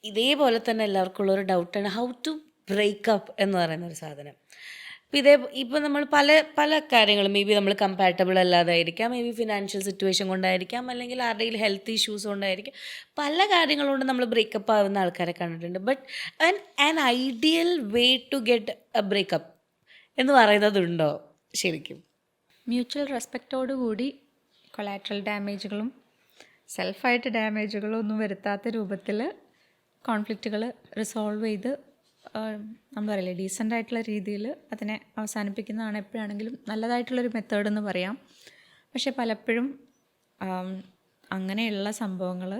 ഇതേപോലെ തന്നെ എല്ലാവർക്കും ഉള്ളൊരു ഡൗട്ടാണ് ഹൗ ടു ബ്രേക്കപ്പ് എന്ന് പറയുന്ന ഒരു സാധനം. ഇപ്പോൾ നമ്മൾ പല പല കാര്യങ്ങളും മേ ബി നമ്മൾ കമ്പാറ്റബിൾ അല്ലാതായിരിക്കാം, മേ ബി ഫിനാൻഷ്യൽ സിറ്റുവേഷൻ കൊണ്ടായിരിക്കാം, അല്ലെങ്കിൽ ആരുടെയും ഹെൽത്ത് ഇഷ്യൂസ് കൊണ്ടായിരിക്കും. പല കാര്യങ്ങൾ കൊണ്ട് നമ്മൾ ബ്രേക്കപ്പ് ആവുന്ന ആൾക്കാരെ കണ്ടിട്ടുണ്ട്. But an ideal way to get a breakup എന്ന് പറയുന്നതുണ്ടോ ശരിക്കും? മ്യൂച്വൽ റെസ്പെക്റ്റോടുകൂടി കൊളാട്രൽ ഡാമേജുകളും സെൽഫായിട്ട് ഡാമേജുകളും ഒന്നും വരുത്താത്ത രൂപത്തിൽ കോൺഫ്ലിക്റ്റുകൾ റിസോൾവ് ചെയ്ത് നമ്മൾ പറയില്ലേ ഡീസൻ്റ് ആയിട്ടുള്ള രീതിയിൽ അതിനെ അവസാനിപ്പിക്കുന്നതാണ് എപ്പോഴാണെങ്കിലും നല്ലതായിട്ടുള്ളൊരു മെത്തേഡ് എന്ന് പറയാം. പക്ഷെ പലപ്പോഴും അങ്ങനെയുള്ള സംഭവങ്ങൾ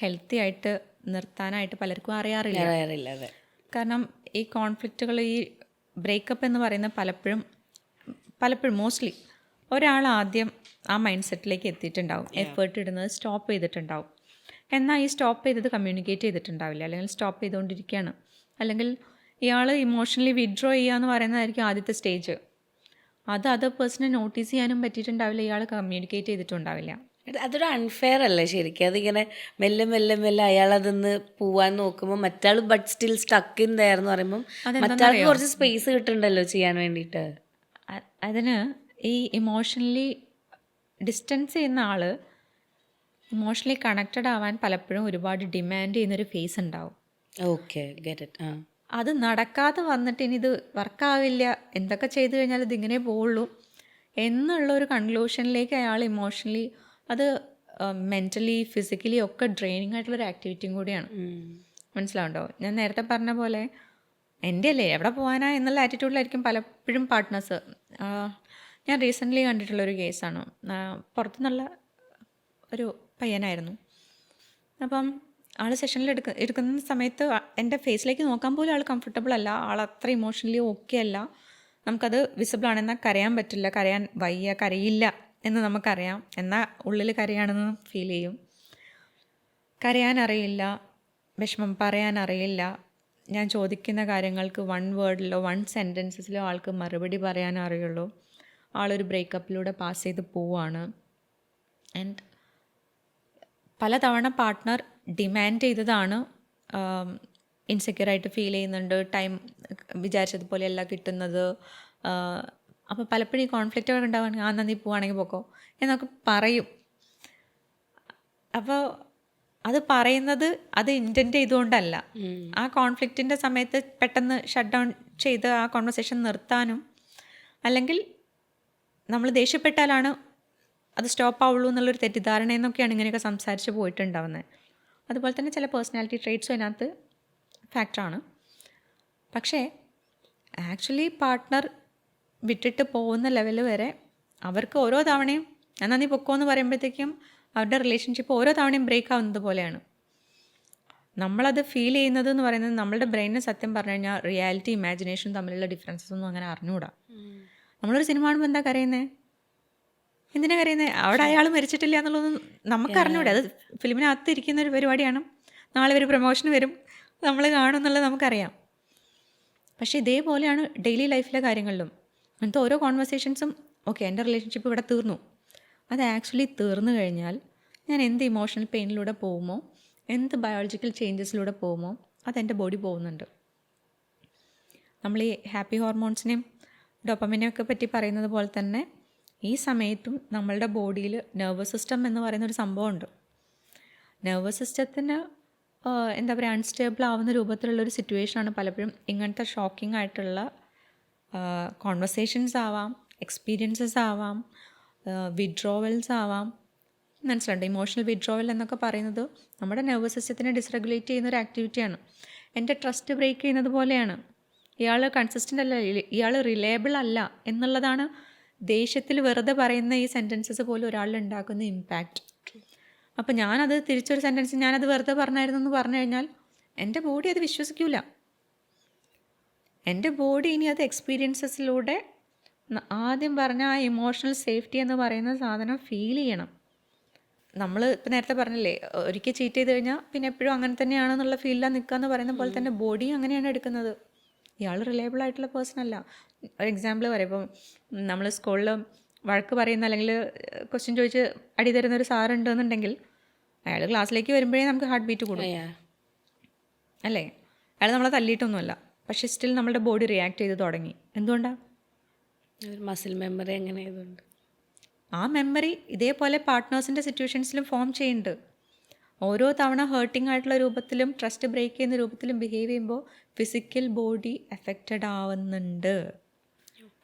ഹെൽത്തി ആയിട്ട് നിർത്താനായിട്ട് പലർക്കും അറിയാറില്ല. കാരണം ഈ കോൺഫ്ലിക്റ്റുകൾ, ഈ ബ്രേക്കപ്പ് എന്ന് പറയുന്നത് പലപ്പോഴും മോസ്റ്റ്ലി ഒരാൾ ആദ്യം ആ മൈൻഡ് സെറ്റിലേക്ക് എത്തിയിട്ടുണ്ടാവും, എഫേർട്ട് ഇടുന്നത് സ്റ്റോപ്പ് ചെയ്തിട്ടുണ്ടാവും. എന്നാൽ ഈ സ്റ്റോപ്പ് ചെയ്തത് കമ്മ്യൂണിക്കേറ്റ് ചെയ്തിട്ടുണ്ടാവില്ല, അല്ലെങ്കിൽ സ്റ്റോപ്പ് ചെയ്തുകൊണ്ടിരിക്കുകയാണ്, അല്ലെങ്കിൽ ഇയാൾ ഇമോഷണലി വിഡ്രോ ചെയ്യുക എന്ന് പറയുന്നതായിരിക്കും ആദ്യത്തെ സ്റ്റേജ്. അത് അതർ പേഴ്സണെ നോട്ടീസ് ചെയ്യാനും പറ്റിയിട്ടുണ്ടാവില്ല, ഇയാൾ കമ്മ്യൂണിക്കേറ്റ് ചെയ്തിട്ടുണ്ടാവില്ല. അതൊരു അൺഫെയർ അല്ലേ ശരിക്കും? അതിങ്ങനെ മെല്ലെ മെല്ലെ മെല്ലെ അയാൾ അതൊന്ന് പോവാൻ നോക്കുമ്പോൾ മറ്റാൾ but still stuck in there എന്ന് പറയുമ്പോൾ മറ്റാൾക്ക് കുറച്ച് സ്പേസ് കിട്ടുന്നുണ്ടല്ലോ ചെയ്യാൻ വേണ്ടിയിട്ട്. അതിന് ഈ ഇമോഷണലി ഡിസ്റ്റൻസ് ചെയ്യുന്ന ആൾ ഇമോഷണലി കണക്റ്റഡ് ആവാൻ പലപ്പോഴും ഒരുപാട് ഡിമാൻഡ് ചെയ്യുന്നൊരു ഫേസ് ഉണ്ടാവും. Okay, get it. അത് നടക്കാതെ വന്നിട്ട് ഇനി ഇത് വർക്കാവില്ല, എന്തൊക്കെ ചെയ്തു കഴിഞ്ഞാൽ ഇതിങ്ങനെ പോവുള്ളൂ എന്നുള്ളൊരു കൺക്ലൂഷനിലേക്ക് അയാൾ ഇമോഷണലി, അത് മെൻ്റലി ഫിസിക്കലി ഒക്കെ ഡ്രെയിനിങ് ആയിട്ടുള്ളൊരു ആക്ടിവിറ്റിയും കൂടിയാണ്. മനസ്സിലാവുണ്ടോ? ഞാൻ നേരത്തെ പറഞ്ഞ പോലെ എൻ്റെ അല്ലേ എവിടെ പോകാനാ എന്നുള്ള ആറ്റിറ്റ്യൂഡിലായിരിക്കും പലപ്പോഴും പാർട്ട്നേഴ്സ്. ഞാൻ റീസെൻ്റ്ലി കണ്ടിട്ടുള്ളൊരു കേസാണ്. പുറത്തുനിന്നുള്ള ഒരു പയ്യനായിരുന്നു. അപ്പം ആൾ സെഷനിൽ എടുക്കുന്ന സമയത്ത് എൻ്റെ ഫേസിലേക്ക് നോക്കാൻ പോലും ആൾ കംഫർട്ടബിൾ അല്ല, ആൾ അത്ര ഇമോഷണലി ഓക്കെ അല്ല. നമുക്കത് വിസിബിളാണ്. എന്നാൽ കരയാൻ പറ്റില്ല, കരയാൻ വയ്യ, കരയില്ല എന്ന് നമുക്കറിയാം. എന്നാൽ ഉള്ളിൽ കരയാണെന്ന് ഫീൽ ചെയ്യും. കരയാൻ അറിയില്ല, വിഷമം പറയാൻ അറിയില്ല. ഞാൻ ചോദിക്കുന്ന കാര്യങ്ങൾക്ക് 1 വേർഡിലോ 1 സെൻറ്റൻസസിലോ ആൾക്ക് മറുപടി പറയാൻ അറിയുള്ളൂ. ആളൊരു ബ്രേക്കപ്പിലൂടെ പാസ് ചെയ്ത് പോവാണ്. ആൻഡ് പലതവണ പാർട്ട്ണർ ഡിമാൻഡ് ചെയ്തതാണ്, ഇൻസെക്യൂറായിട്ട് ഫീൽ ചെയ്യുന്നുണ്ട്, ടൈം വിചാരിച്ചതുപോലെയല്ല കിട്ടുന്നത്. അപ്പോൾ പലപ്പോഴും ഈ കോൺഫ്ലിക്റ്റൊക്കെ ഉണ്ടാവുകയാണെങ്കിൽ ആ നന്ദി പോവുകയാണെങ്കിൽ പോക്കോ എന്നൊക്കെ പറയും. അപ്പോൾ അത് പറയുന്നത് അത് ഇൻറ്റൻറ്റ് ചെയ്തുകൊണ്ടല്ല. ആ കോൺഫ്ലിക്റ്റിൻ്റെ സമയത്ത് പെട്ടെന്ന് ഷട്ട് ഡൗൺ ചെയ്ത് ആ കോൺവെർസേഷൻ നിർത്താനും, അല്ലെങ്കിൽ നമ്മൾ ദേഷ്യപ്പെട്ടാലാണ് അത് സ്റ്റോപ്പ് ആവുള്ളൂ എന്നുള്ളൊരു തെറ്റിദ്ധാരണയെന്നൊക്കെയാണ് ഇങ്ങനെയൊക്കെ സംസാരിച്ച് പോയിട്ടുണ്ടാവുന്നത്. അതുപോലെ തന്നെ ചില പേഴ്സണാലിറ്റി ട്രേറ്റ്സും അതിനകത്ത് ഫാക്ടറാണ്. പക്ഷേ ആക്ച്വലി പാർട്ട്ണർ വിട്ടിട്ട് പോകുന്ന ലെവൽ വരെ അവർക്ക് ഓരോ തവണയും ഞാൻ നന്ദി പൊക്കോ എന്ന് പറയുമ്പോഴത്തേക്കും അവരുടെ റിലേഷൻഷിപ്പ് ഓരോ തവണയും ബ്രേക്ക് ആവുന്നത് പോലെയാണ്. നമ്മളത് ഫീൽ ചെയ്യുന്നത് എന്ന് പറയുന്നത് നമ്മളുടെ ബ്രെയിനിന് സത്യം പറഞ്ഞു കഴിഞ്ഞാൽ റിയാലിറ്റി ഇമാജിനേഷൻ തമ്മിലുള്ള ഡിഫറൻസസ് ഒന്നും അങ്ങനെ അറിഞ്ഞുകൂടാ. നമ്മളൊരു സിനിമ കാണുമ്പോൾ എന്താ കരയുന്നത്, എന്തിനാ കരയുന്നത്? അവിടെ അയാൾ മരിച്ചിട്ടില്ല എന്നുള്ളതൊന്നും നമുക്ക് അറിഞ്ഞൂടെ. അത് ഫിലിമിനകത്ത് ഇരിക്കുന്ന ഒരു പരിപാടിയാണ്. നാളെ ഒരു പ്രൊമോഷൻ വരും, നമ്മൾ കാണും എന്നുള്ളത് നമുക്കറിയാം. പക്ഷേ ഇതേപോലെയാണ് ഡെയിലി ലൈഫിലെ കാര്യങ്ങളിലും. അങ്ങനത്തെ ഓരോ കോൺവെർസേഷൻസും ഓക്കെ എൻ്റെ റിലേഷൻഷിപ്പ് ഇവിടെ തീർന്നു. അത് ആക്ച്വലി തീർന്നു കഴിഞ്ഞാൽ ഞാൻ എന്ത് ഇമോഷണൽ പെയിനിലൂടെ പോകുമോ, എന്ത് ബയോളജിക്കൽ ചേഞ്ചസിലൂടെ പോകുമോ അതെൻ്റെ ബോഡി പോകുന്നുണ്ട്. നമ്മൾ ഈ ഹാപ്പി ഹോർമോൺസിനെയും ഡോപ്പമിനെയൊക്കെ പറ്റി പറയുന്നത് പോലെ തന്നെ ഈ സമയത്തും നമ്മളുടെ ബോഡിയിൽ നെർവസ് സിസ്റ്റം എന്ന് പറയുന്നൊരു സംഭവമുണ്ട്. നെർവസ് സിസ്റ്റത്തിന് എന്താ പറയുക അൺസ്റ്റേബിൾ ആവുന്ന രൂപത്തിലുള്ളൊരു സിറ്റുവേഷനാണ് പലപ്പോഴും ഇങ്ങനത്തെ ഷോക്കിംഗ് ആയിട്ടുള്ള കോൺവെർസേഷൻസ് ആവാം, എക്സ്പീരിയൻസസ് ആവാം, വിഡ്രോവൽസ് ആവാം. മനസ്സിലുണ്ട്? ഇമോഷണൽ വിഡ്രോവൽ എന്നൊക്കെ പറയുന്നത് നമ്മുടെ നെർവസ് സിസ്റ്റത്തിനെ ഡിസ്റെഗുലേറ്റ് ചെയ്യുന്നൊരു ആക്ടിവിറ്റിയാണ്. എൻ്റെ ട്രസ്റ്റ് ബ്രേക്ക് ചെയ്യുന്നത് പോലെയാണ്. ഇയാൾ കൺസിസ്റ്റൻ്റ് അല്ല, ഇയാൾ റിലയബിൾ അല്ല എന്നുള്ളതാണ് ദേഷ്യത്തിൽ വെറുതെ പറയുന്ന ഈ സെൻറ്റൻസസ് പോലും ഒരാളിൽ ഉണ്ടാക്കുന്ന ഇമ്പാക്റ്റ്. അപ്പോൾ ഞാനത് തിരിച്ചൊരു സെൻറ്റൻസ് ഞാനത് വെറുതെ പറഞ്ഞായിരുന്നു എന്ന് പറഞ്ഞു കഴിഞ്ഞാൽ എൻ്റെ ബോഡി അത് വിശ്വസിക്കില്ല. എൻ്റെ ബോഡി ഇനി അത് എക്സ്പീരിയൻസസിലൂടെ ആദ്യം പറഞ്ഞ ആ ഇമോഷണൽ സേഫ്റ്റി എന്ന് പറയുന്ന സാധനം ഫീൽ ചെയ്യണം. നമ്മൾ ഇപ്പം നേരത്തെ പറഞ്ഞില്ലേ, ഒരിക്കൽ ചീറ്റ് ചെയ്ത് കഴിഞ്ഞാൽ പിന്നെ എപ്പോഴും അങ്ങനെ തന്നെയാണെന്നുള്ള ഫീലിലാണ് നിൽക്കുക എന്ന് പറയുന്ന പോലെ തന്നെ ബോഡിയും അങ്ങനെയാണ് എടുക്കുന്നത്. ഇയാൾ റിലയബിൾ ആയിട്ടുള്ള പേഴ്സൺ അല്ല. ഒരു എക്സാമ്പിൾ പറയാം. ഇപ്പം നമ്മൾ സ്കൂളിൽ വഴക്ക് പറയുന്ന അല്ലെങ്കിൽ ക്വസ്റ്റ്യൻ ചോദിച്ച് അടി തരുന്നൊരു സാറുണ്ടെന്നുണ്ടെങ്കിൽ അയാൾ ക്ലാസ്സിലേക്ക് വരുമ്പോഴേ നമുക്ക് ഹാർട്ട് ബീറ്റ് കൂടും അല്ലേ? അയാൾ നമ്മളെ തല്ലിയിട്ടൊന്നുമല്ല, പക്ഷേ സ്റ്റിൽ നമ്മുടെ ബോഡി റിയാക്ട് ചെയ്ത് തുടങ്ങി. എന്തുകൊണ്ടാണ്? മസിൽ മെമ്മറി എങ്ങനെ ഇതുണ്ട്. ആ മെമ്മറി ഇതേപോലെ പാർട്ട്നേഴ്സിൻ്റെ സിറ്റുവേഷൻസിലും ഫോം ചെയ്യുന്നുണ്ട്. ഓരോ തവണ ഹേർട്ടിംഗ് ആയിട്ടുള്ള രൂപത്തിലും ട്രസ്റ്റ് ബ്രേക്ക് ചെയ്യുന്ന രൂപത്തിലും ബിഹേവ് ചെയ്യുമ്പോൾ ഫിസിക്കൽ ബോഡി എഫക്റ്റഡ് ആവുന്നുണ്ട്.